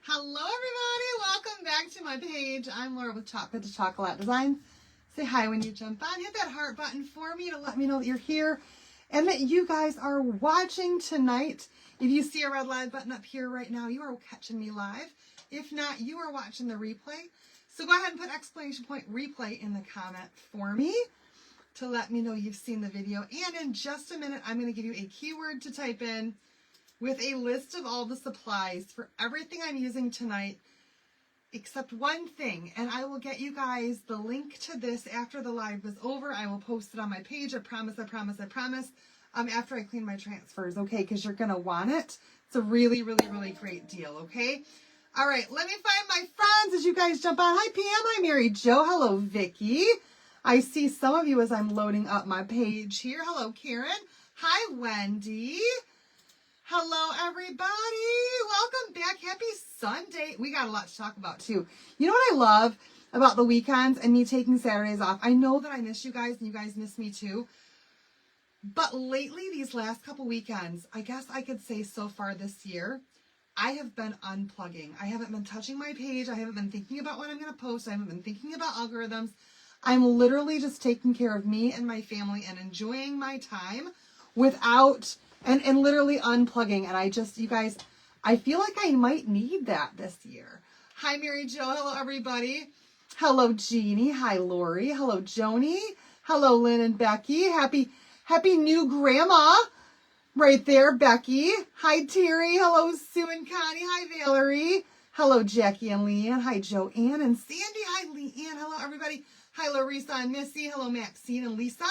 Hello everybody, welcome back to my page. I'm Laura with Chocolate to Chocolate Design. Say hi when you jump on. Hit that heart button for me to let me know that you're here and that you guys are watching tonight. If you see a red live button up here right now, you are catching me live. If not, you are watching the replay. So go ahead and put exclamation point replay in the comment for me to let me know you've seen the video. And in just a minute, I'm going to give you a keyword to type in with a list of all the supplies for everything I'm using tonight, except one thing. And I will get you guys the link to this after the live is over. I will post it on my page. I promise, I promise, I promise. After I clean my transfers, okay? Because you're going to want it. It's a really, really, really great deal, okay? All right, let me find my friends as you guys jump on. Hi, PM. Hi, Mary Jo. Hello, Vicky. I see some of you as I'm loading up my page here. Hello, Karen. Hi, Wendy. Hello, everybody. Welcome back. Happy Sunday. We got a lot to talk about, too. You know what I love about the weekends and me taking Saturdays off? I know that I miss you guys, and you guys miss me, too. But lately, these last couple weekends, I guess I could say so far this year, I have been unplugging. I haven't been touching my page. I haven't been thinking about what I'm going to post. I haven't been thinking about algorithms. I'm literally just taking care of me and my family and enjoying my time without... And literally unplugging. And I just, you guys, I feel like I might need that this year. Hi, Mary Jo. Hello, everybody. Hello, Jeannie. Hi, Lori. Hello, Joni. Hello, Lynn and Becky. Happy new grandma right there, Becky. Hi, Terry. Hello, Sue and Connie. Hi, Valerie. Hello, Jackie and Leanne. Hi, Joanne and Sandy. Hi, Leanne. Hello, everybody. Hi, Larissa and Missy. Hello, Maxine and Lisa.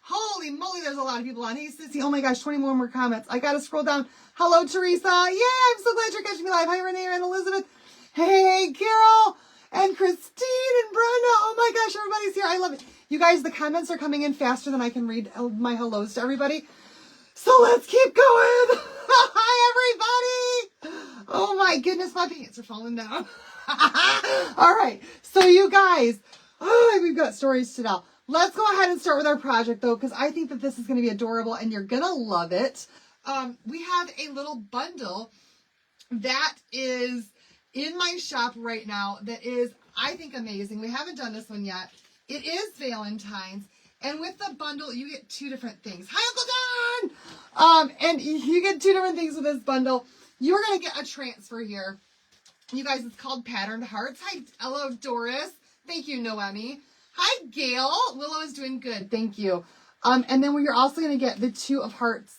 Holy moly, there's a lot of people on. Hey, Sissy. Oh my gosh, 20 more comments. I got to scroll down. Hello, Teresa. Yeah, I'm so glad you're catching me live. Hi, Renee and Elizabeth. Hey, Carol and Christine and Brenda. Oh my gosh, everybody's here. I love it. You guys, the comments are coming in faster than I can read my hellos to everybody. So let's keep going. Hi, everybody. Oh my goodness, my pants are falling down. All right. So you guys, we've got stories to tell. Let's go ahead and start with our project, though, because I think that this is going to be adorable, and you're going to love it. We have a little bundle that is in my shop right now that is, I think, amazing. We haven't done this one yet. It is Valentine's, and with the bundle, you get two different things. Hi, Uncle Don! And you get two different things with this bundle. You're going to get a transfer here. You guys, it's called Patterned Hearts. Hi, hello, Doris. Thank you, Noemi. Hi, Gail. Willow is doing good. Thank you. And then you're also going to get the Two of Hearts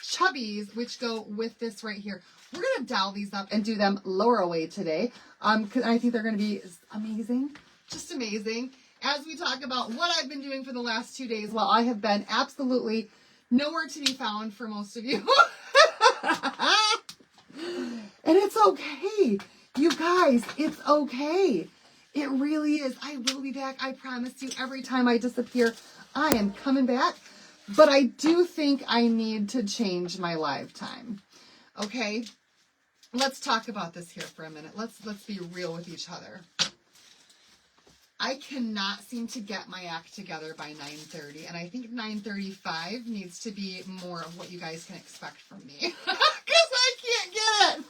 chubbies, which go with this right here. We're going to doll these up and do them lower away today. Because I think they're going to be amazing. Just amazing. As we talk about what I've been doing for the last 2 days, while I have been absolutely nowhere to be found for most of you. And it's okay. You guys, it's okay. It really is. I will be back. I promise you. Every time I disappear, I am coming back. But I do think I need to change my live time. Okay? Let's talk about this here for a minute. Let's be real with each other. I cannot seem to get my act together by 9:30. And I think 9:35 needs to be more of what you guys can expect from me. Because I can't get it.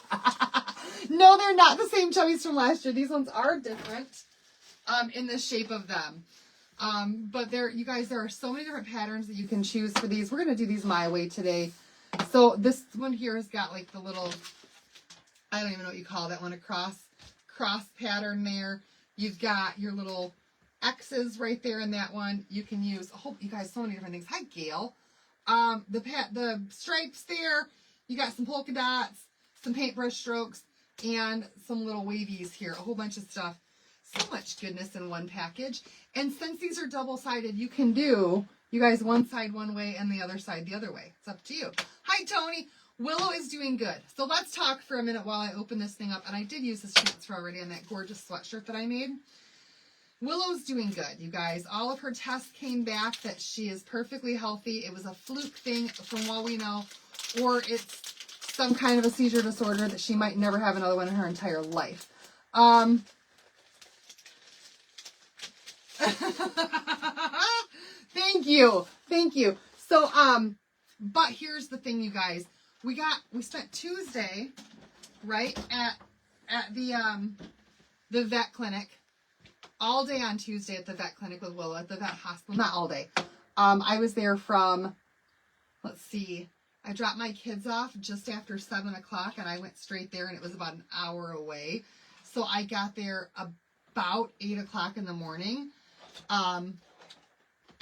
No, they're not the same chubbies from last year. These ones are different in the shape of them. But you guys, there are so many different patterns that you can choose for these. We're going to do these my way today. So this one here has got like the little, I don't even know what you call that one, a cross pattern there. You've got your little X's right there in that one. You can use, you guys, so many different things. Hi, Gail. The stripes there. You got some polka dots, some paintbrush strokes, and some little wavies here. A whole bunch of stuff. So much goodness in one package. And since these are double-sided, you can do, you guys, one side one way and the other side the other way. It's up to you. Hi, Tony. Willow is doing good. So let's talk for a minute while I open this thing up. And I did use this transfer already on that gorgeous sweatshirt that I made. Willow's doing good, you guys. All of her tests came back that she is perfectly healthy. It was a fluke thing from what we know, or it's some kind of a seizure disorder that she might never have another one in her entire life. Thank you. So, but here's the thing, you guys. We spent Tuesday, right, at at the vet clinic all day on Tuesday at the vet clinic with Willow at the vet hospital. Not all day. I was there from, let's see, I dropped my kids off just after 7 o'clock and I went straight there and it was about an hour away. So I got there about 8 o'clock in the morning.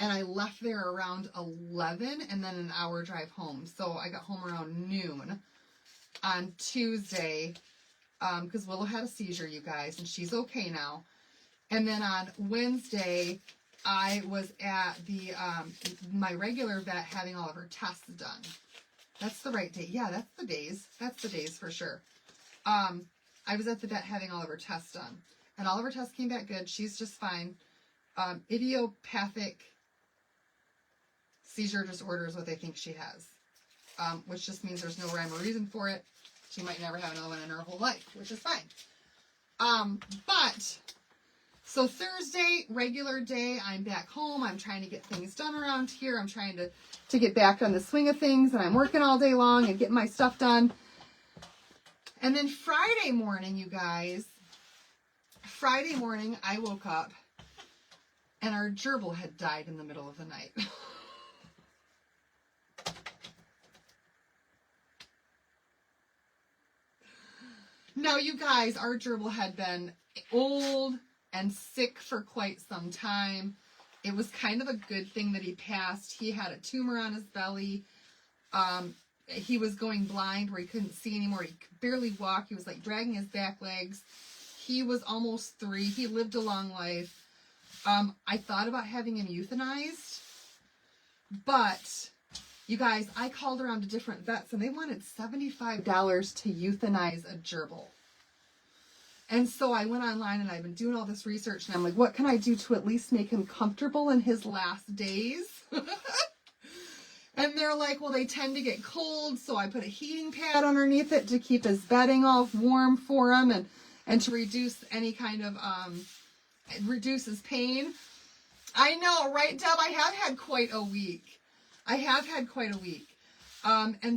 And I left there around 11 and then an hour drive home. So I got home around noon on Tuesday because Willow had a seizure, you guys, and she's okay now. And then on Wednesday, I was at the my regular vet having all of her tests done. That's the right date. Yeah, that's the days. That's the days for sure. I was at the vet having all of her tests done. And all of her tests came back good. She's just fine. Idiopathic seizure disorder is what they think she has. Which just means there's no rhyme or reason for it. She might never have another one in her whole life, which is fine. So Thursday, regular day, I'm back home. I'm trying to get things done around here. I'm trying to get back on the swing of things, and I'm working all day long and getting my stuff done. And then Friday morning, you guys, Friday morning, I woke up and our gerbil had died in the middle of the night. Now, you guys, our gerbil had been old and sick for quite some time. It was kind of a good thing that he passed. He had a tumor on his belly. He was going blind where he couldn't see anymore. He could barely walk. He was like dragging his back legs. He was almost 3. He lived a long life. I thought about having him euthanized, but you guys, I called around to different vets and they wanted $75 to euthanize a gerbil. And so I went online and I've been doing all this research and I'm like, what can I do to at least make him comfortable in his last days? And they're like, well, they tend to get cold. So I put a heating pad underneath it to keep his bedding all warm for him and to reduce any kind of, reduce his pain. I know, right, Deb? I have had quite a week. And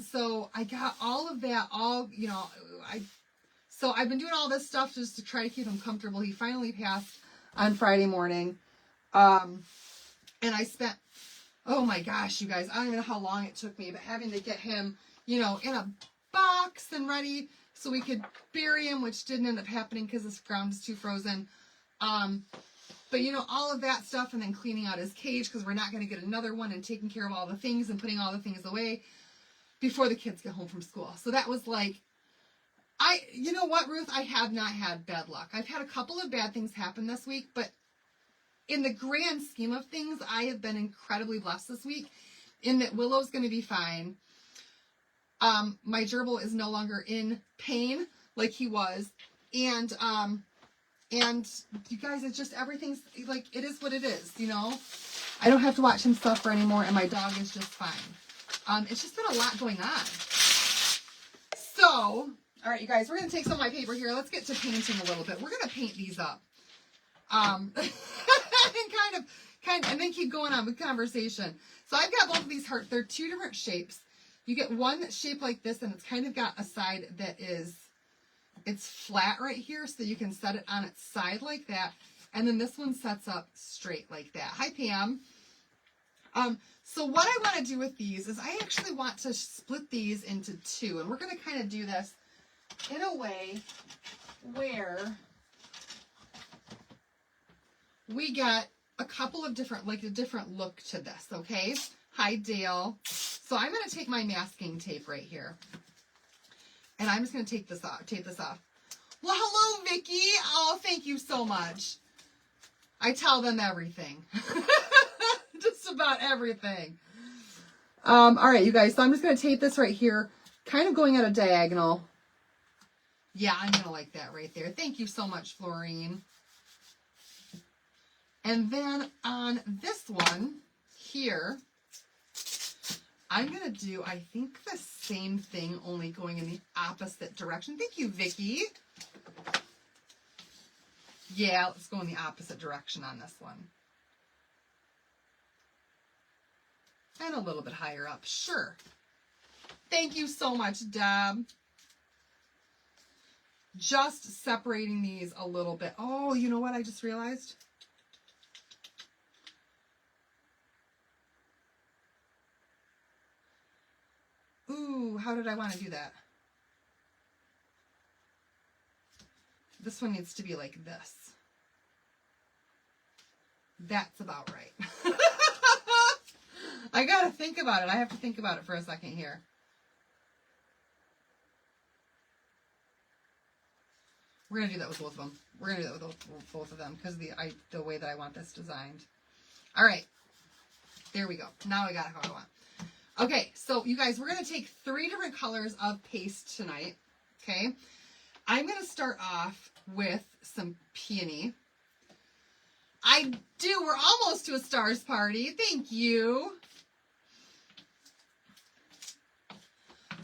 so I got all of that, so I've been doing all this stuff just to try to keep him comfortable. He finally passed on Friday morning. And I spent, oh my gosh, you guys, I don't even know how long it took me, but having to get him, in a box and ready so we could bury him, which didn't end up happening because this ground is too frozen. But all of that stuff and then cleaning out his cage because we're not going to get another one and taking care of all the things and putting all the things away before the kids get home from school. So that was like, you know what, Ruth? I have not had bad luck. I've had a couple of bad things happen this week, but in the grand scheme of things, I have been incredibly blessed this week in that Willow's going to be fine. My gerbil is no longer in pain like he was. And you guys, it's just, everything's like, it is what it is, I don't have to watch him suffer anymore and my dog is just fine. It's just been a lot going on. So, all right, you guys, we're going to take some of my paper here. Let's get to painting a little bit. We're going to paint these up. And and then keep going on with conversation. So I've got both of these hearts. They're 2 different shapes. You get one that's shaped like this and it's kind of got a side that is, it's flat right here, so you can set it on its side like that. And then this one sets up straight like that. Hi, Pam. So what I want to do with these is I actually want to split these into 2. And we're going to kind of do this in a way where we got a couple of different, like a different look to this, okay? Hi, Dale. So I'm going to take my masking tape right here. And I'm just going to tape this off. Well, hello, Vicki. Oh, thank you so much. I tell them everything. Just about everything. All right, you guys. So I'm just going to tape this right here, kind of going at a diagonal. Yeah, I'm going to like that right there. Thank you so much, Florine. And then on this one here, I'm going to do, I think, the same thing, only going in the opposite direction. Thank you, Vicki. Yeah, let's go in the opposite direction on this one. And a little bit higher up. Sure. Thank you so much, Deb. just separating these a little bit. Oh, you know what I just realized? Ooh, how did I want to do that? This one needs to be like this. That's about right. I gotta think about it. I have to think about it for a second here. We're gonna do that with both of them. We're gonna do that with both of them because the way that I want this designed. All right, there we go. Now I got it how I want. Okay, so you guys, we're gonna take 3 different colors of paste tonight. Okay, I'm gonna start off with some peony. We're almost to a stars party. Thank you.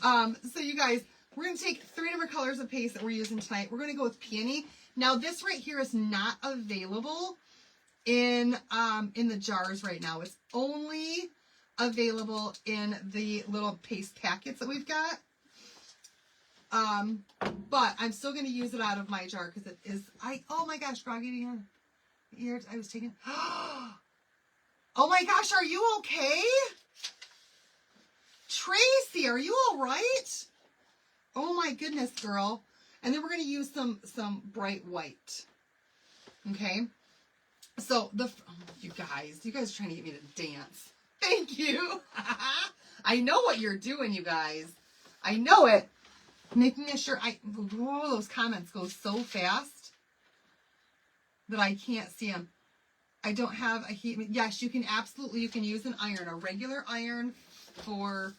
So you guys, we're going to take 3 different colors of paste that we're using tonight. We're going to go with peony. Now this right here is not available in the jars right now. It's only available in the little paste packets that we've got. But I'm still going to use it out of my jar because it is, oh my gosh, Groggy, here I was taking, oh my gosh, are you okay? Tracy, are you all right? Oh my goodness, girl. And then we're going to use some bright white. Okay. So you guys are trying to get me to dance. Thank you. I know what you're doing, you guys. I know it. Making sure those comments go so fast that I can't see them. I don't have a heat. Yes, you can use an iron, a regular iron for,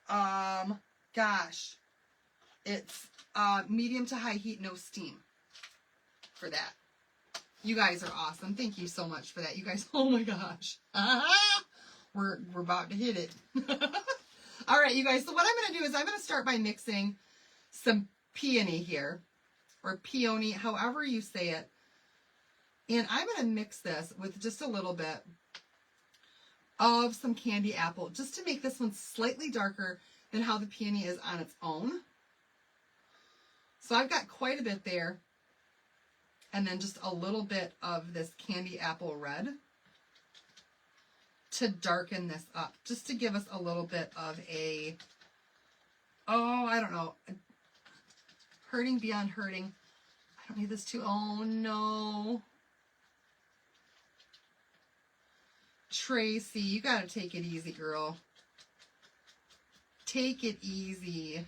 gosh, it's medium to high heat, no steam for that. You guys are awesome. Thank you so much for that. You guys, oh my gosh. We're about to hit it. All right, you guys. So what I'm going to do is I'm going to start by mixing some peony here, or peony, however you say it. And I'm going to mix this with just a little bit of some candy apple, just to make this one slightly darker than how the peony is on its own. So I've got quite a bit there. And then just a little bit of this candy apple red to darken this up, just to give us a little bit of a, I don't know, hurting beyond hurting. I don't need this too, oh no. Tracy, you gotta take it easy, girl. Take it easy.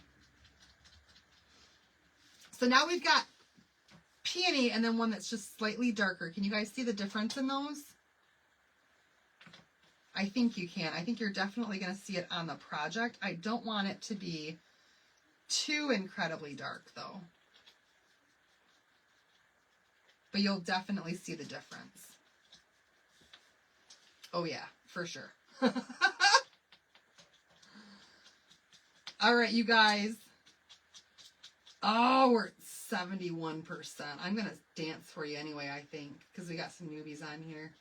So now we've got peony and then one that's just slightly darker. Can you guys see the difference in those? I think you can. I think you're definitely going to see it on the project. I don't want it to be too incredibly dark though. But you'll definitely see the difference. Oh yeah, for sure. All right, you guys. Oh, we're at 71%. I'm going to dance for you anyway, I think, because we got some newbies on here.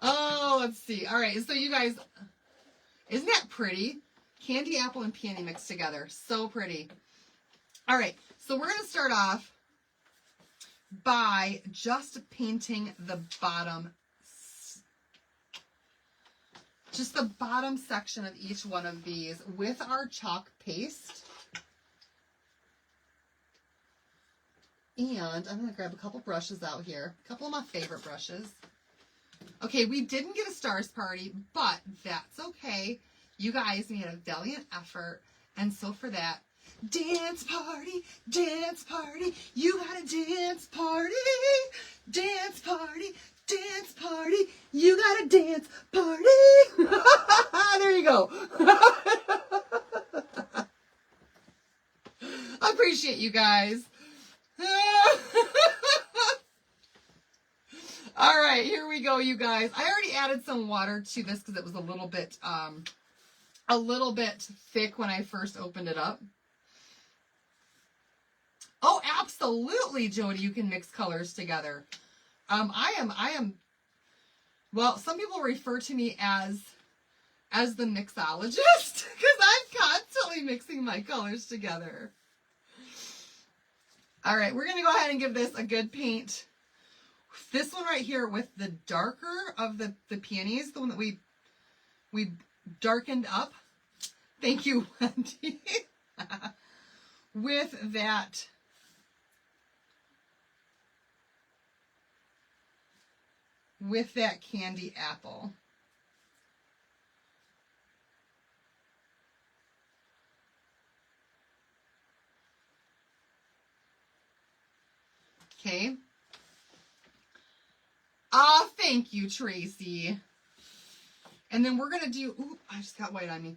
Oh, let's see. All right, so you guys, isn't that pretty? Candy apple and peony mixed together. So pretty. All right, so we're going to start off by just painting the bottom, just the bottom section of each one of these with our chalk paste. And I'm going to grab a couple brushes out here, a couple of my favorite brushes. Okay, we didn't get a stars party, but that's okay. You guys made a valiant effort, and so for that, dance party, you got a dance party, you got a dance party. There you go. I appreciate you guys. All right, here we go, you guys. I already added some water to this because it was a little bit thick when I first opened it up. Oh, absolutely, Jody, you can mix colors together. I am Well, some people refer to me as the mixologist because I'm constantly mixing my colors together. All right, we're going to go ahead and give this a good paint. This one right here with the darker of the peonies, the one that we darkened up. Thank you, Wendy. With that candy apple. Okay. Ah, thank you, Tracy. And then we're going to do, ooh, I just got white on me.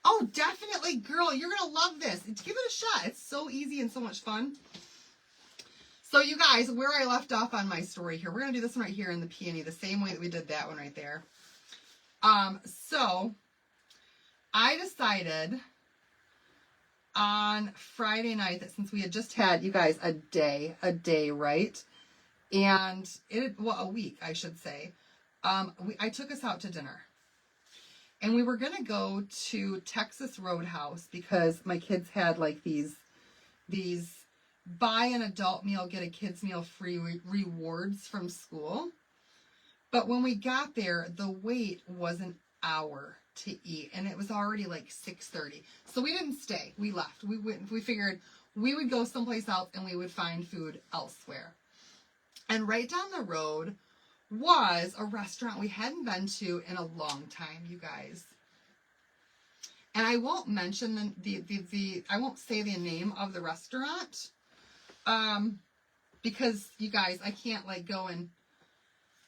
Oh, definitely, girl, you're going to love this. Give it a shot. It's so easy and so much fun. So you guys, where I left off on my story here, we're going to do this one right here in the peony, the same way that we did that one right there. So I decided on Friday night that since we had just had, you guys, a day, right? And a week, I should say. I took us out to dinner. And we were going to go to Texas Roadhouse because my kids had like these buy an adult meal, get a kids meal free rewards from school. But when we got there, the wait was an hour to eat, and it was already like 6:30. So we didn't stay. We left. We figured we would go someplace else and we would find food elsewhere. And right down the road was a restaurant we hadn't been to in a long time, you guys. And I won't mention I won't say the name of the restaurant, because you guys, I can't like go and,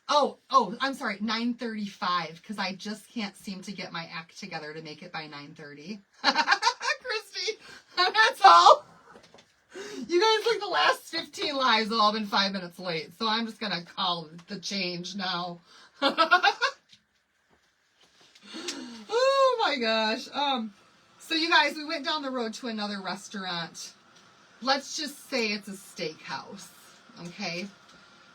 oh, I'm sorry, 9:35, because I just can't seem to get my act together to make it by 9:30. Christy, that's all. You guys, like the last 15 lives have all been 5 minutes late, so I'm just going to call the change now. Oh my gosh. So you guys, we went down the road to another restaurant. Let's just say it's a steakhouse, okay?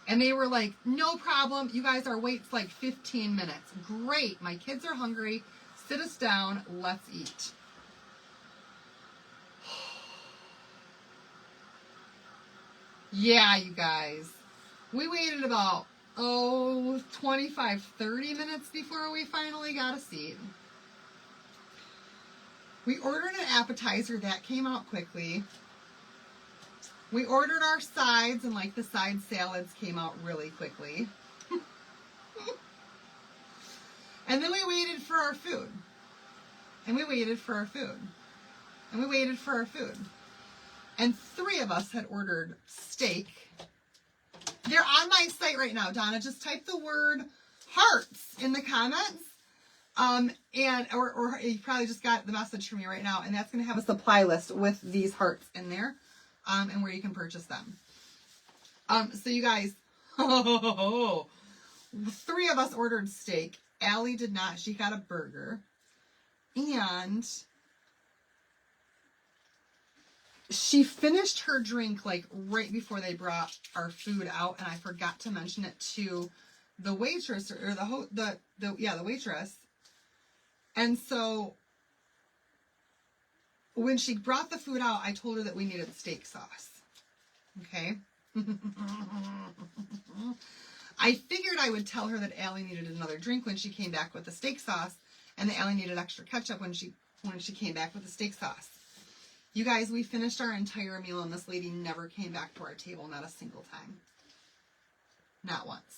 And they were like, no problem. You guys, our wait's like 15 minutes. Great. My kids are hungry. Sit us down. Let's eat. Yeah, you guys. We waited about, 25, 30 minutes before we finally got a seat. We ordered an appetizer. That came out quickly. We ordered our sides, and like the side salads came out really quickly. And then we waited for our food. And we waited for our food. And we waited for our food. And 3 of us had ordered steak. They're on my site right now, Donna. Just type the word hearts in the comments. Or you probably just got the message from me right now. And that's going to have a supply list with these hearts in there. And where you can purchase them. So you guys, 3 of us ordered steak. Allie did not. She got a burger. And she finished her drink like right before they brought our food out, and I forgot to mention it to the waitress or the waitress. And so when she brought the food out, I told her that we needed steak sauce. Okay. I figured I would tell her that Allie needed another drink when she came back with the steak sauce, and that Allie needed extra ketchup when she came back with the steak sauce. You guys, we finished our entire meal, and this lady never came back to our table, not a single time. Not once.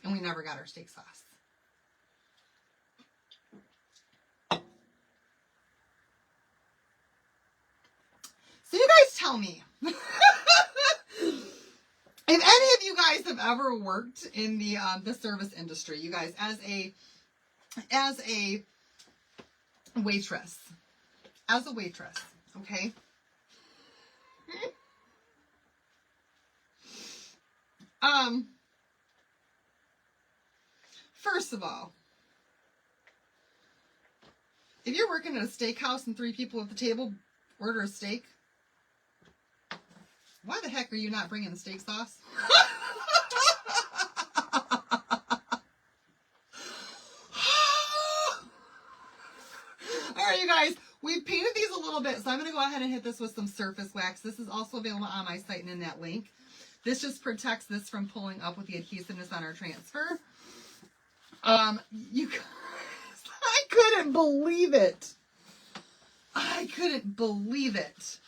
And we never got our steak sauce. So you guys tell me, if any of you guys have ever worked in the service industry, you guys, as a waitress, okay? First of all, if you're working at a steakhouse and 3 people at the table order a steak, Why the heck are you not bringing the steak sauce? All right, you guys, we've painted these a little bit, so I'm going to go ahead and hit this with some surface wax. This is also available on my site and in that link. This just protects this from pulling up with the adhesiveness on our transfer. You guys, I couldn't believe it. I couldn't believe it.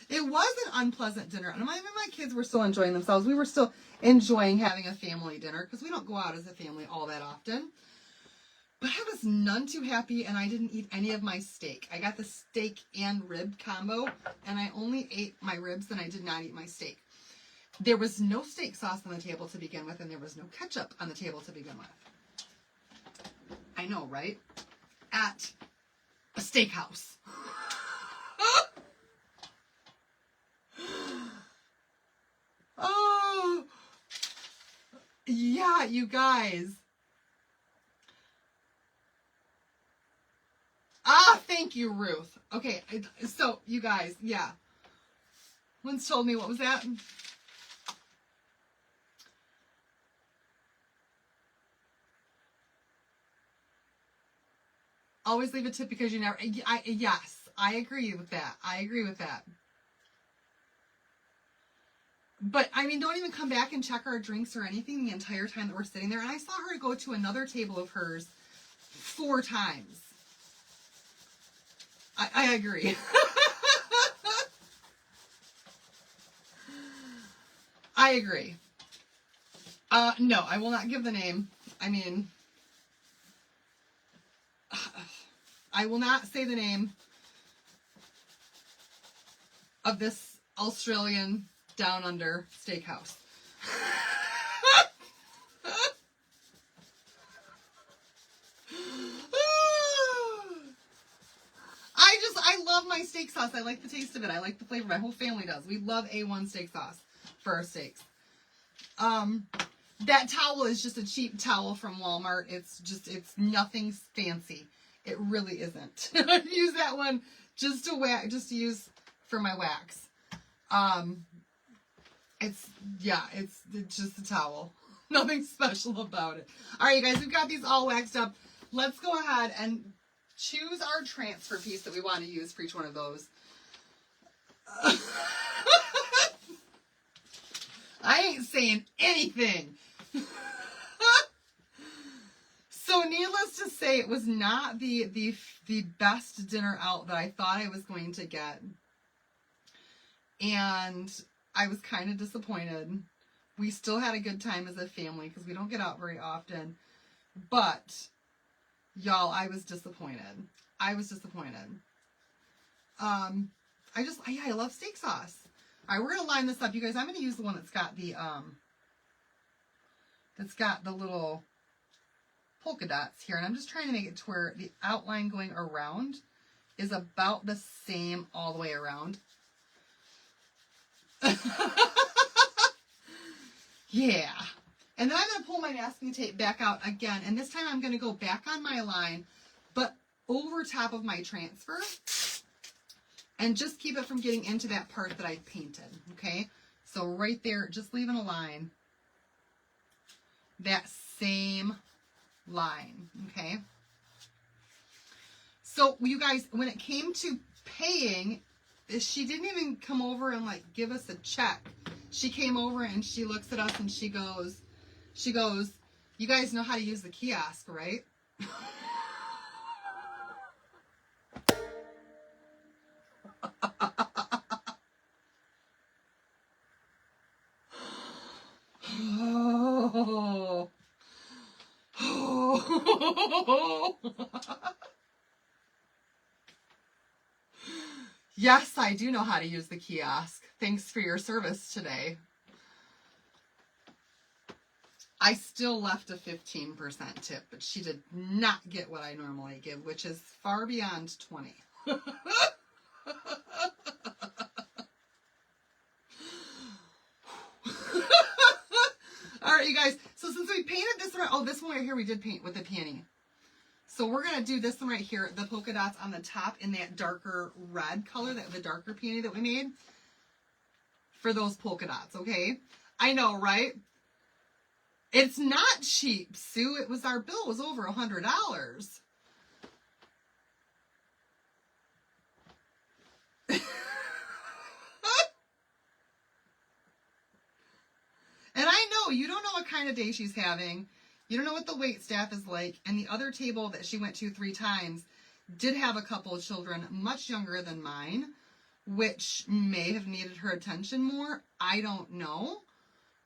It was an unpleasant dinner, and my kids were still enjoying themselves. We were still enjoying having a family dinner because we don't go out as a family all that often. But I was none too happy, and I didn't eat any of my steak. I got the steak and rib combo, and I only ate my ribs, and I did not eat my steak. There was no steak sauce on the table to begin with, and there was no ketchup on the table to begin with. I know, right? At a steakhouse. Oh, yeah, you guys. Ah, thank you, Ruth. Okay, so you guys, yeah. Lynn's told me, what was that? Always leave a tip because you never, yes, I agree with that. I agree with that. But, I mean, don't even come back and check our drinks or anything the entire time that we're sitting there. And I saw her go to another table of hers 4 times. I agree. I agree. No, I will not give the name. I mean, I will not say the name of this Australian down under steakhouse. I love my steak sauce. I like the taste of it. I like the flavor. My whole family does. We love A1 steak sauce for our steaks. That towel is just a cheap towel from Walmart. It's nothing fancy. It really isn't. I use that one just to use for my wax. It's just a towel. Nothing special about it. All right, you guys, we've got these all waxed up. Let's go ahead and choose our transfer piece that we want to use for each one of those. I ain't saying anything. So needless to say, it was not the best dinner out that I thought I was going to get. And I was kind of disappointed. We still had a good time as a family because we don't get out very often. But, y'all, I was disappointed. I love steak sauce. All right, we're going to line this up. You guys, I'm going to use the one that's got the little polka dots here. And I'm just trying to make it to where the outline going around is about the same all the way around. Yeah. And then I'm going to pull my masking tape back out again. And this time I'm going to go back on my line, but over top of my transfer. And just keep it from getting into that part that I painted. Okay? So right there, just leaving a line. That same line. Okay? So you guys, when it came to paying, she didn't even come over and like give us a check. She came over and she looks at us and she goes, you guys know how to use the kiosk, right? Oh. Oh. Yes, I do know how to use the kiosk. Thanks for your service today. I still left a 15% tip, but she did not get what I normally give, which is far beyond 20. All right, you guys. So since we painted this one, this one right here we did paint with a peony. So we're going to do this one right here, the polka dots on the top in that darker red color, the darker peony that we made for those polka dots, okay? I know, right? It's not cheap, Sue. It was, our bill was over $100. And I know you don't know what kind of day she's having. You don't know what the wait staff is like. And the other table that she went to 3 times did have a couple of children much younger than mine, which may have needed her attention more. I don't know.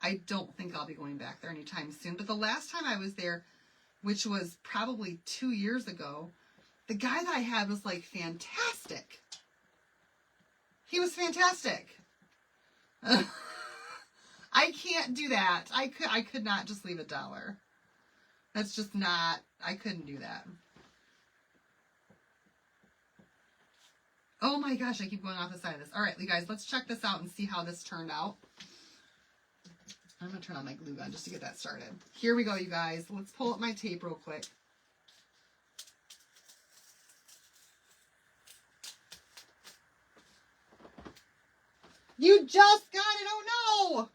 I don't think I'll be going back there anytime soon. But the last time I was there, which was probably 2 years ago, the guy that I had was like fantastic. He was fantastic. I can't do that. I could not just leave $1. That's just not, I couldn't do that. Oh my gosh, I keep going off the side of this. All right, you guys, let's check this out and see how this turned out. I'm going to turn on my glue gun just to get that started. Here we go, you guys. Let's pull up my tape real quick. You just got it. Oh no!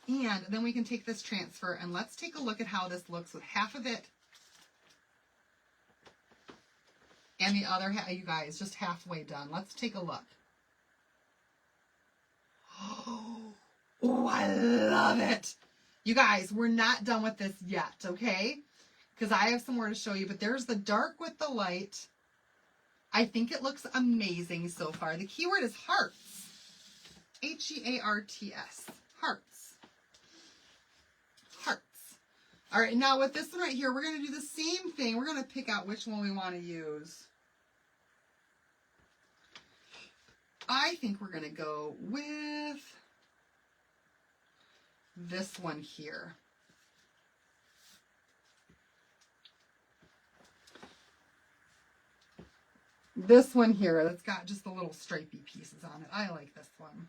And then we can take this transfer and let's take a look at how this looks with half of it and the other half, you guys, just halfway done. Let's take a look. Oh, I love it. You guys, we're not done with this yet, okay? Because I have some more to show you, but there's the dark with the light. I think it looks amazing so far. The keyword is hearts. H-E-A-R-T-S. Hearts. Hearts. All right, now with this one right here, we're going to do the same thing. We're going to pick out which one we want to use. I think we're going to go with this one here. This one here, that's got just the little stripy pieces on it. I like this one.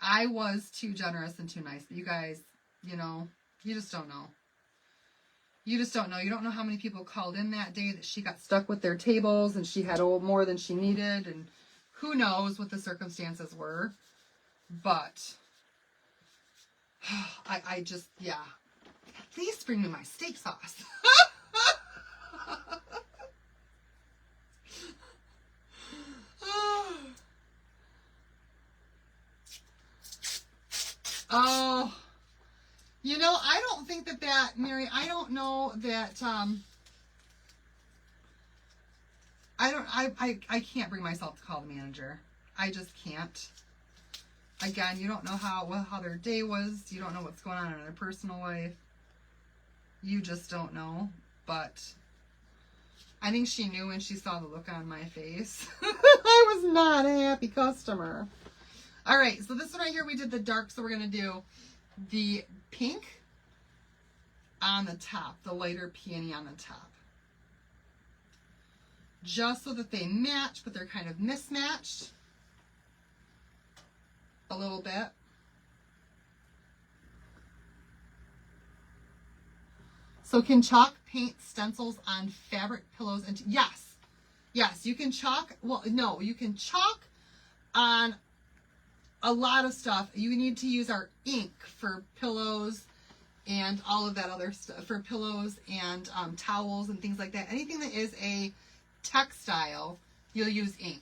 I was too generous and too nice, but you guys, you know, you just don't know. You just don't know. You don't know how many people called in that day that she got stuck with their tables and she had more than she needed, and who knows what the circumstances were. But I just, yeah. At least bring me my steak sauce. Oh, you know, I don't think that, Mary, I don't know that, I can't bring myself to call the manager. I just can't. Again, you don't know how their day was. You don't know what's going on in their personal life. You just don't know. But I think she knew when she saw the look on my face. I was not a happy customer. All right, so this one right here, we did the dark, so we're going to do the pink on the top, the lighter peony on the top. Just so that they match, but they're kind of mismatched a little bit. So can chalk paint stencils on fabric pillows? And yes, yes, you can chalk. Well, no, you can chalk on a lot of stuff. You need to use our ink for pillows and all of that other stuff, for pillows and towels and things like that. Anything that is a textile, you'll use ink.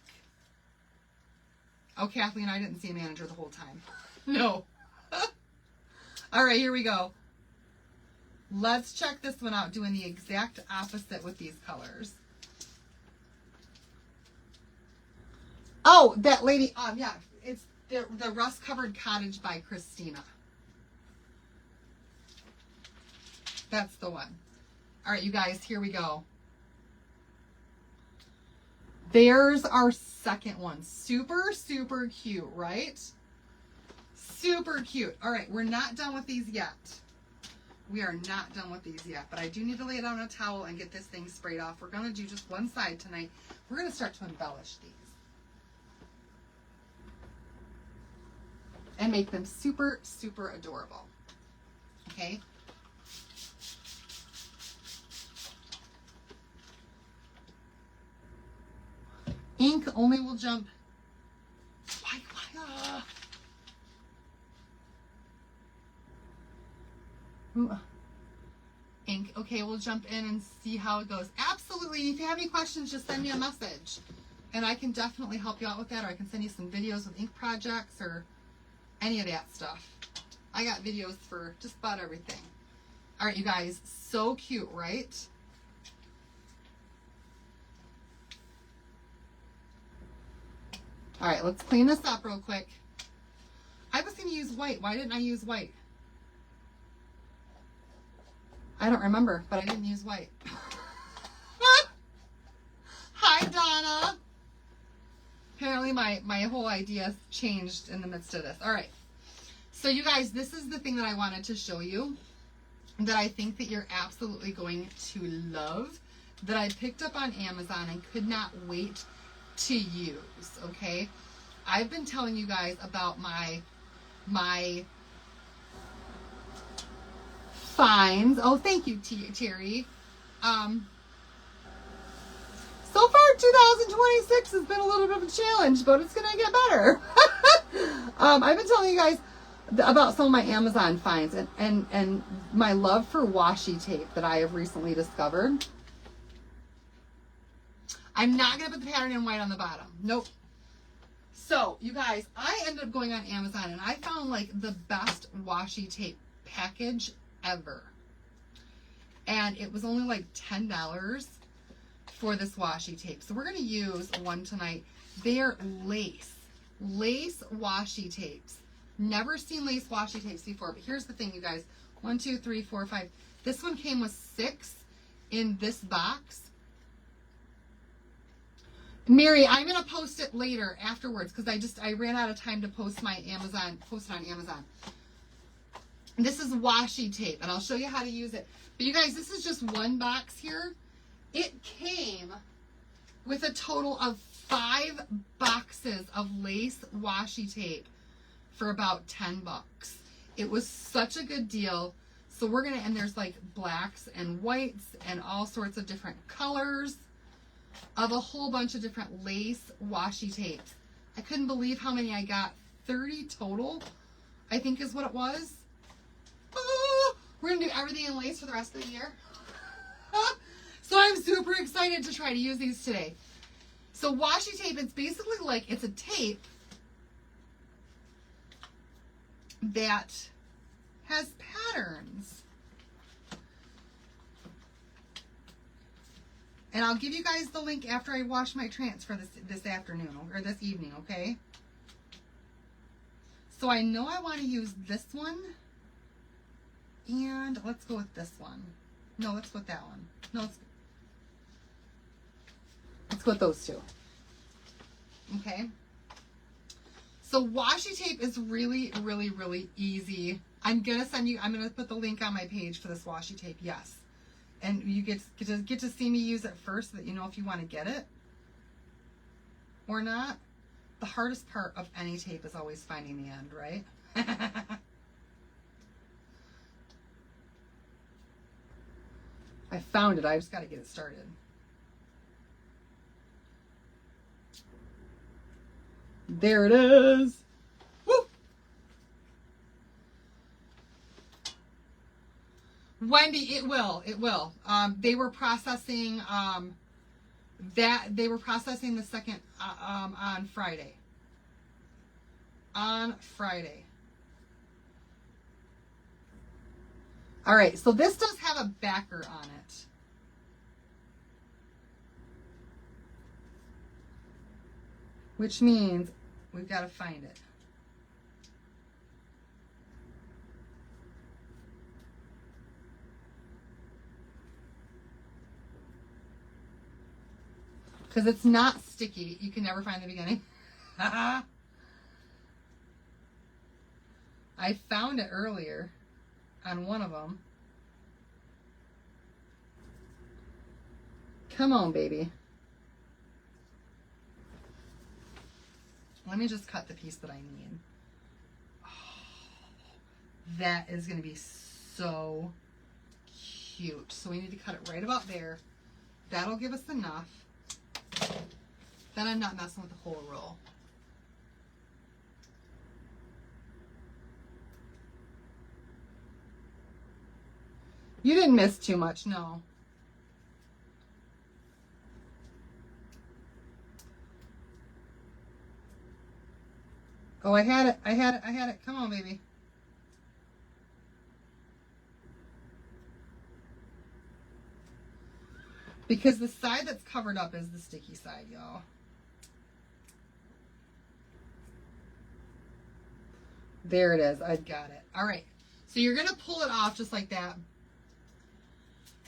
Oh, Kathleen, I didn't see a manager the whole time. No. All right, here we go. Let's check this one out, doing the exact opposite with these colors. Oh, that lady, yeah, it's the Rust-Covered Cottage by Christina. That's the one. All right, you guys, here we go. There's our second one. Super, super cute, right? Super cute. All right, we're not done with these yet. We are not done with these yet, but I do need to lay it on a towel and get this thing sprayed off. We're going to do just one side tonight. We're going to start to embellish these and make them super, super adorable. Okay. Ink only will jump. Ink. Okay, we'll jump in and see how it goes. Absolutely. If you have any questions, just send me a message. And I can definitely help you out with that, or I can send you some videos with ink projects or any of that stuff. I got videos for just about everything. All right, you guys. So cute, right? All right, let's clean this up real quick. I was going to use white. Why didn't I use white? I don't remember, but I didn't use white. Hi, Donna. Apparently my whole idea changed in the midst of this. All right. So you guys, this is the thing that I wanted to show you that I think that you're absolutely going to love, that I picked up on Amazon and could not wait to use, okay? I've been telling you guys about my finds. Oh, thank you, Terry. So far, 2026 has been a little bit of a challenge, but it's going to get better. I've been telling you guys about some of my Amazon finds and my love for washi tape that I have recently discovered. I'm not going to put the pattern in white on the bottom. Nope. So, you guys, I ended up going on Amazon and I found like the best washi tape package ever. And it was only like $10 for this washi tape. So we're going to use one tonight. They're lace washi tapes. Never seen lace washi tapes before, but here's the thing, you guys. 1, 2, 3, 4, 5. This one came with 6 in this box. Mary, I'm going to post it later afterwards because I ran out of time to post it on Amazon. This is washi tape, and I'll show you how to use it. But you guys, this is just one box here. It came with a total of 5 boxes of lace washi tape for about $10. It was such a good deal. So we're going to, and there's like blacks and whites and all sorts of different colors of a whole bunch of different lace washi tapes. I couldn't believe how many I got. 30 total, I think is what it was. Oh, we're going to do everything in lace for the rest of the year. So I'm super excited to try to use these today. So washi tape, it's basically like, it's a tape that has patterns. And I'll give you guys the link after I wash my transfer this afternoon or this evening, okay? So I know I want to use this one. And let's go with this one. No, let's go with that one. No, let's go with those two. Okay? So washi tape is really, really, really easy. I'm going to put the link on my page for this washi tape, yes. And you get to see me use it first so that you know if you want to get it or not. The hardest part of any tape is always finding the end, right? I found it. I just got to get it started. There it is. Woo! Wendy, it will. They were processing the second on Friday. On Friday. All right, so this does have a backer on it. Which means we've got to find it. Because it's not sticky. You can never find the beginning. I found it earlier on one of them. Come on, baby. Let me just cut the piece that I need. Oh, that is going to be so cute. So we need to cut it right about there. That'll give us enough. Then I'm not messing with the whole roll. You didn't miss too much, no. Oh, I had it. Come on, baby. Because the side that's covered up is the sticky side, y'all. There it is. I've got it. All right. So you're going to pull it off just like that.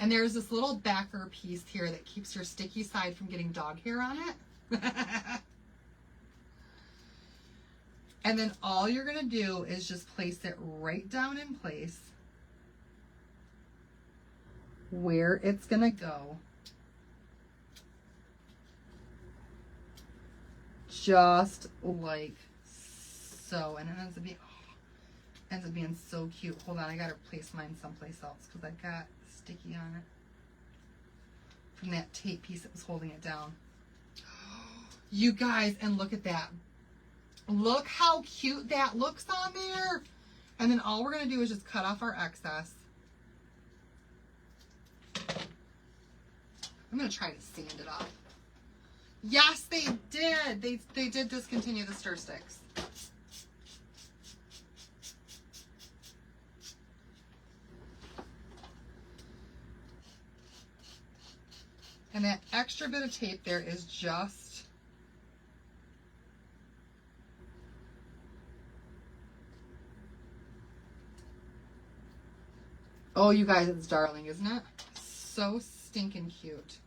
And there's this little backer piece here that keeps your sticky side from getting dog hair on it. And then all you're going to do is just place it right down in place where it's going to go. Just like so. And it ends up being so cute. Hold on, I got to place mine someplace else because I've got sticky on it from that tape piece that was holding it down. You guys, and look at that. Look how cute that looks on there. And then all we're going to do is just cut off our excess. I'm going to try to sand it off. Yes, they did. They did discontinue the stir sticks. And that extra bit of tape there is just oh, you guys, it's darling, isn't it? So stinking cute.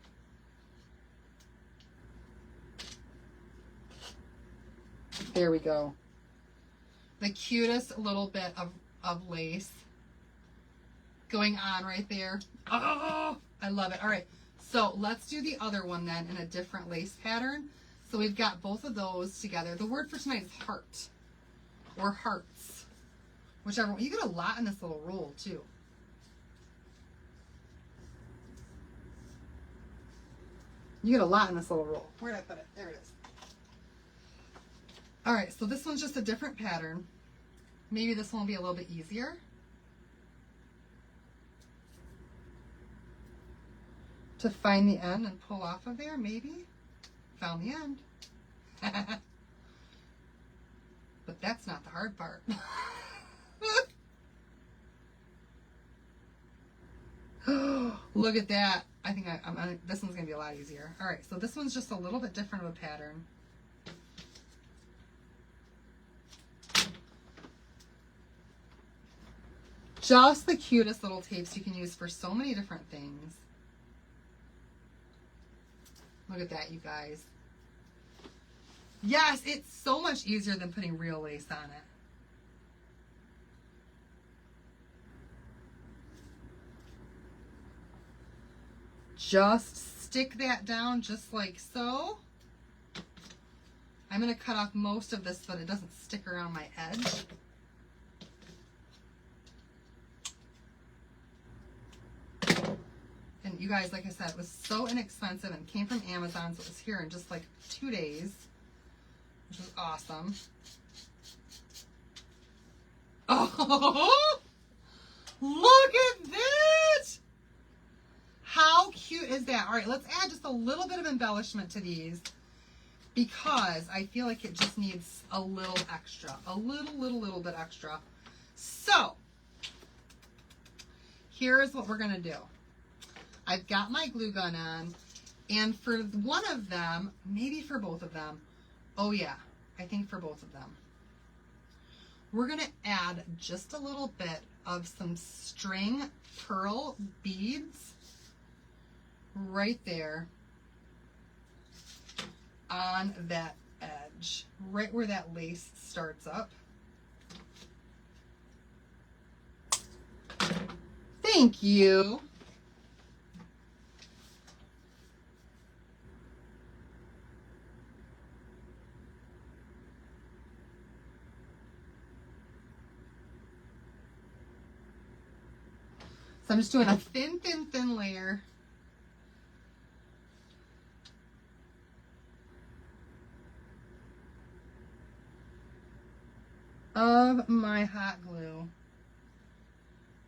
There we go. The cutest little bit of lace going on right there. Oh, I love it. All right, so let's do the other one then in a different lace pattern. So we've got both of those together. The word for tonight is heart or hearts, whichever one. You get a lot in this little roll too. You get a lot in this little roll. Where did I put it? There it is. All right, so this one's just a different pattern. Maybe this one will be a little bit easier. To find the end and pull off of there, maybe. Found the end. But that's not the hard part. Look at that. I think this one's going to be a lot easier. All right, so this one's just a little bit different of a pattern. Just the cutest little tapes you can use for so many different things. Look at that, you guys. Yes, it's so much easier than putting real lace on it. Just stick that down just like so. I'm going to cut off most of this so that it doesn't stick around my edge. And you guys, like I said, it was so inexpensive and came from Amazon, so it was here in just like 2 days, which was awesome. Oh, look at that! How cute is that? All right, let's add just a little bit of embellishment to these because I feel like it just needs a little extra, a little bit extra. So here's what we're gonna do. I've got my glue gun on, and for one of them, maybe for both of them, oh yeah, I think for both of them, we're gonna add just a little bit of some string pearl beads right there on that edge, right where that lace starts up. Thank you. So I'm just doing a thin, thin, thin layer. Of my hot glue.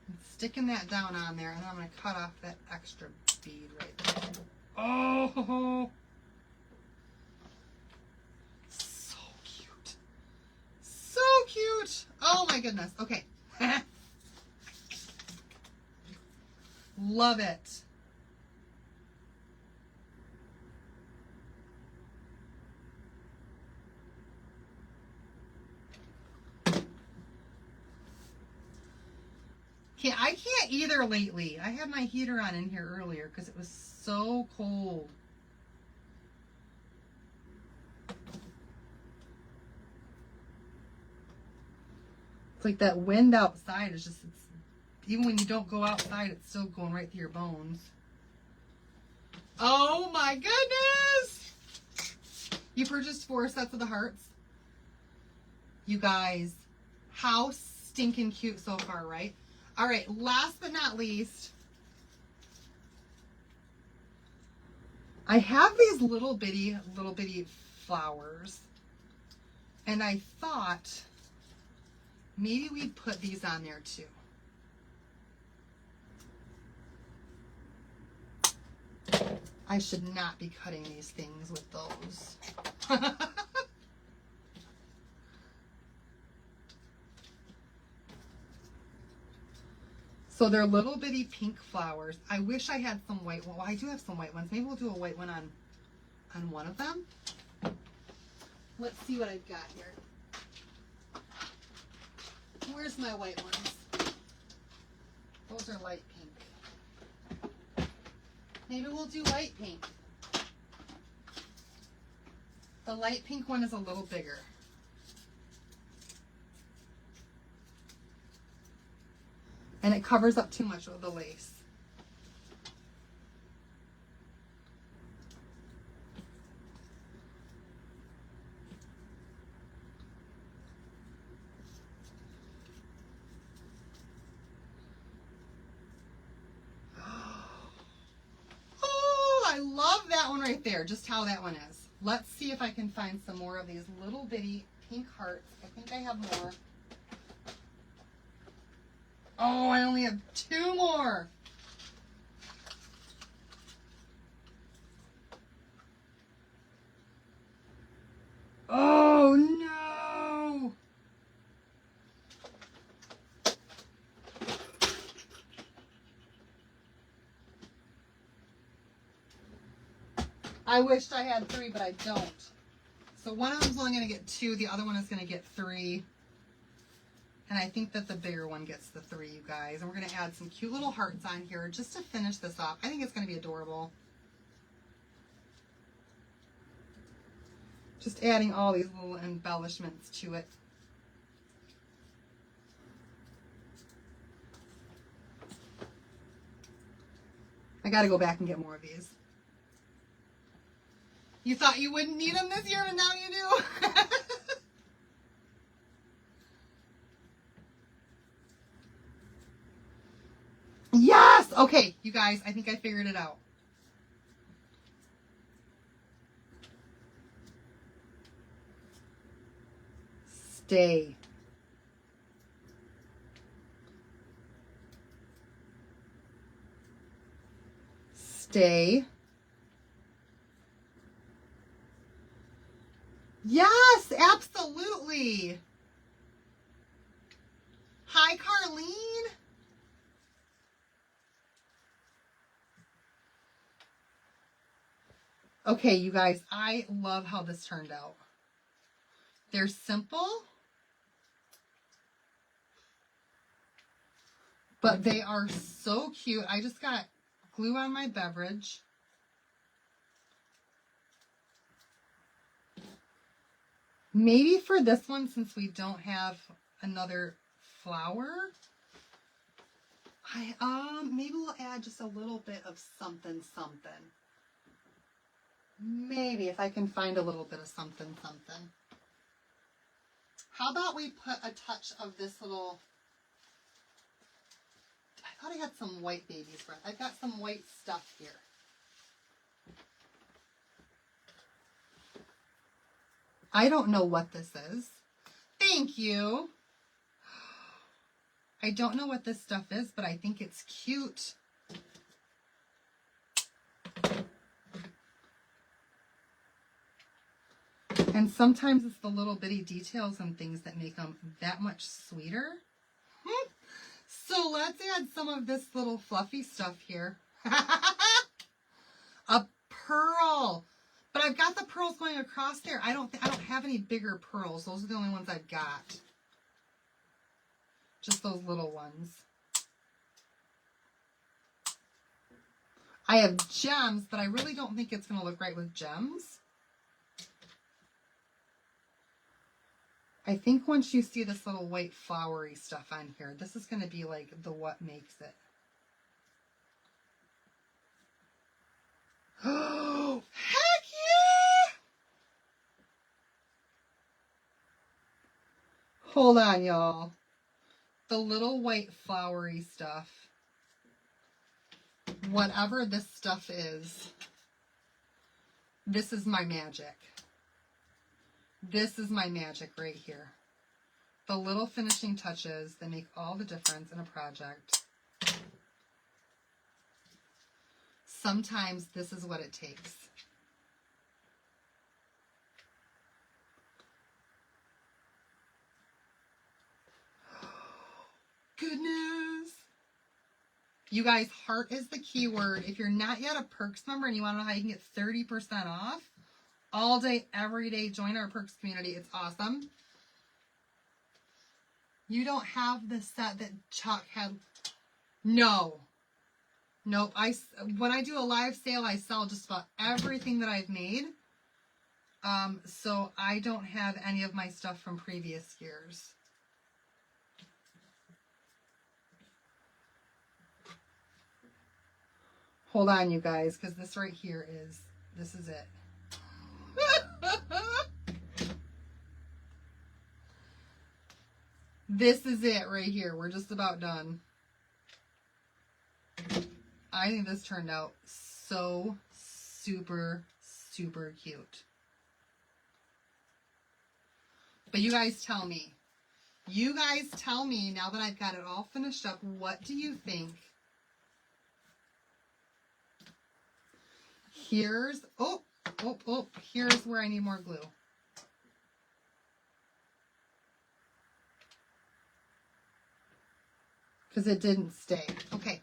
And sticking that down on there, and then I'm going to cut off that extra bead right there. Oh! So cute. So cute! Oh my goodness. Okay. Love it. I can't either lately. I had my heater on in here earlier because it was so cold. It's like that wind outside is just, even when you don't go outside, it's still going right through your bones. Oh my goodness! You purchased 4 sets of the hearts? You guys, how stinking cute so far, right? All right, last but not least, I have these little bitty flowers, and I thought maybe we'd put these on there too. I should not be cutting these things with those. So they're little bitty pink flowers. I wish I had some white ones. Well, I do have some white ones. Maybe we'll do a white one on one of them. Let's see what I've got here. Where's my white ones? Those are light pink. Maybe we'll do light pink. The light pink one is a little bigger. And it covers up too much of the lace. Oh, I love that one right there, just how that one is. Let's see if I can find some more of these little bitty pink hearts. I think I have more. Oh, I only have 2 more. Oh, no. I wished I had 3, but I don't. So one of them's only going to get 2. The other one is going to get 3. And I think that the bigger one gets the 3, you guys. And we're going to add some cute little hearts on here just to finish this off. I think it's going to be adorable. Just adding all these little embellishments to it. I got to go back and get more of these. You thought you wouldn't need them this year, and now you do. Yes! Okay, you guys, I think I figured it out. Stay. Stay. Yes, absolutely. Hi, Carlene. Okay, you guys, I love how this turned out. They're simple, but they are so cute. I just got glue on my beverage. Maybe for this one, since we don't have another flower, maybe we'll add just a little bit of something. Maybe if I can find a little bit of something. How about we put a touch of this little, I thought I had some white babies breath. I've got some white stuff here. I don't know what this is. Thank you. I don't know what this stuff is, but I think it's cute. And sometimes it's the little bitty details and things that make them that much sweeter. So let's add some of this little fluffy stuff here. A pearl. But I've got the pearls going across there. I don't have any bigger pearls. Those are the only ones I've got. Just those little ones. I have gems, but I really don't think it's going to look right with gems. I think once you see this little white flowery stuff on here, this is going to be like the what makes it. Oh, heck yeah! Hold on, y'all. The little white flowery stuff, whatever this stuff is, this is my magic. This is my magic right here. The little finishing touches that make all the difference in a project. Sometimes this is what it takes. Goodness. You guys, heart is the key word. If you're not yet a Perks member and you want to know how you can get 30% off, all day, every day, join our Perks community. It's awesome. You don't have the set that Chuck had. No. Nope. When I do a live sale, I sell just about everything that I've made. So I don't have any of my stuff from previous years. Hold on, you guys, because this right here this is it. This is it right here. We're just about done. I think this turned out so super, super cute. But you guys tell me. You guys tell me, now that I've got it all finished up, what do you think? Here's, here's where I need more glue. Because it didn't stay. Okay.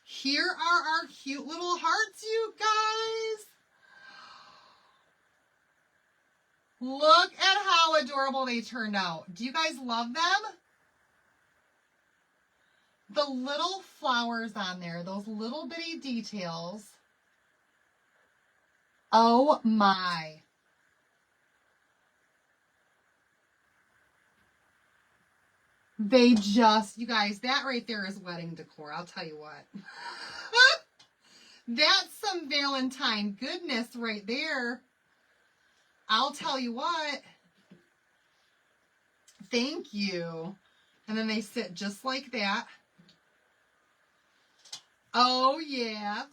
Here are our cute little hearts, you guys. Look at how adorable they turned out. Do you guys love them? The little flowers on there, those little bitty details. Oh my. They just, you guys, that right there is wedding decor. I'll tell you what. That's some Valentine goodness right there. I'll tell you what. Thank you. And then they sit just like that. Oh, yeah.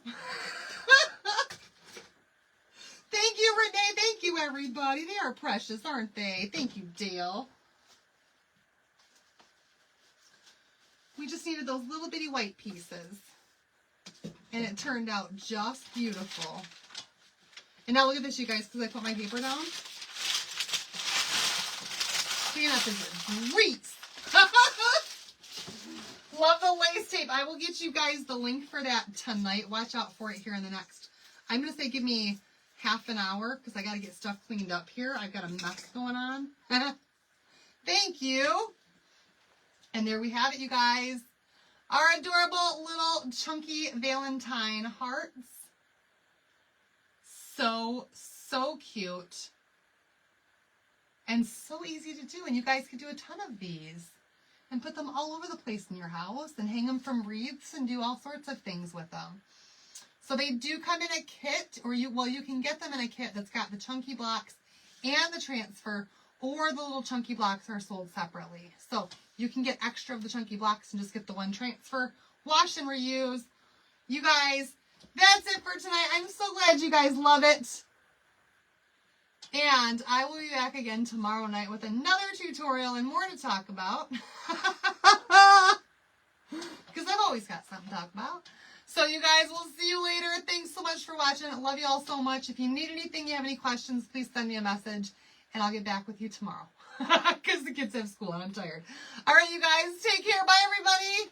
Thank you, Renee. Thank you, everybody. They are precious, aren't they? Thank you, Dale. We just needed those little bitty white pieces. And it turned out just beautiful. And now look at this, you guys, because I put my paper down. Stand up is grease. Love the lace tape. I will get you guys the link for that tonight. Watch out for it here in the next. I'm going to say give me half an hour because I got to get stuff cleaned up here. I've got a mess going on. Thank you. And there we have it, you guys. Our adorable little chunky Valentine hearts. So, so cute. And so easy to do. And you guys could do a ton of these. And put them all over the place in your house. And hang them from wreaths and do all sorts of things with them. So they do come in a kit. Or you can get them in a kit that's got the chunky blocks and the transfer. or the little chunky blocks are sold separately. So you can get extra of the chunky blocks and just get the one transfer, wash and reuse. You guys, that's it for tonight. I'm so glad you guys love it. And I will be back again tomorrow night with another tutorial and more to talk about. Because I've always got something to talk about. So you guys, we'll see you later. Thanks so much for watching. I love you all so much. If you need anything, you have any questions, please send me a message. And I'll get back with you tomorrow. Because the kids have school and I'm tired. All right, you guys. Take care. Bye, everybody.